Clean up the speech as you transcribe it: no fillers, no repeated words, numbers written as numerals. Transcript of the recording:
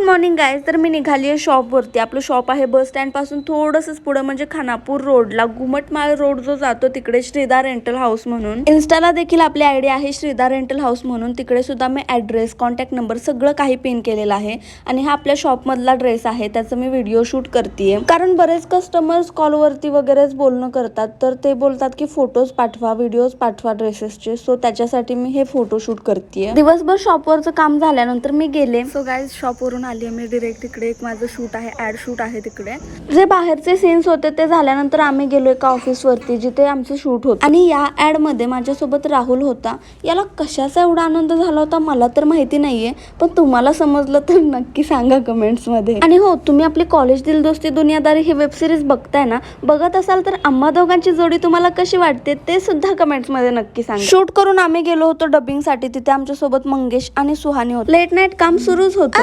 Good morning guys. तर मी निघाली आहे शॉपवरती. आपलं शॉप आहे बस स्टँड पासून थोडंसंच पुढे म्हणजे खानापूर रोडला घुमटमाळ रोड जो जातो तिकडे श्रीदा रेंटल हाऊस म्हणून. इन्स्टाला देखील आपली आयडी आहे श्रीदा रेंटल हाऊस म्हणून. तिकडे सुद्धा मी ऍड्रेस, कॉन्टॅक्ट नंबर सगळं काही पिन केलेलं आहे. आणि हा आपल्या शॉप मधला ड्रेस आहे, त्याचं मी व्हिडिओ शूट करतेय. कारण बरेच कस्टमर्स कॉलवरती वगैरेच बोलणं करतात, तर ते बोलतात की फोटोज पाठवा, व्हिडिओज पाठवा ड्रेसेसचे. सो त्याच्यासाठी मी हे फोटो शूट करतेय. दिवसभर शॉपवरचं काम झाल्यानंतर मी गेले. सो गाईज शॉपवरून आली आहे मी डिरेक्ट. तिकडे एक माझं शूट आहे, ऍड शूट आहे तिकडे. जे बाहेरचे सीन्स होते ते झाल्यानंतर आम्ही गेलो एका ऑफिसवरती जिथे आमचं शूट होतं. आणि या ऍड मध्ये माझ्यासोबत राहुल होता. याला कशाचा एवढा आनंद झाला होता मला तर माहिती नाहीये, पण तुम्हाला समजलं तर नक्की सांगा कमेंट्स मध्ये. आणि हो, तुम्ही आपली कॉलेज दिल दोस्ती दुनियादारी ही वेब सिरीज बघताय ना, बघत असाल तर आम्हा दोघांची जोडी तुम्हाला कशी वाटते ते सुद्धा कमेंट्स मध्ये नक्की सांगा. शूट करून आम्ही गेलो होतो डबिंग साठी. तिथे आमच्या सोबत मंगेश आणि सुहानी होते. लेट नाईट काम सुरूच होतं.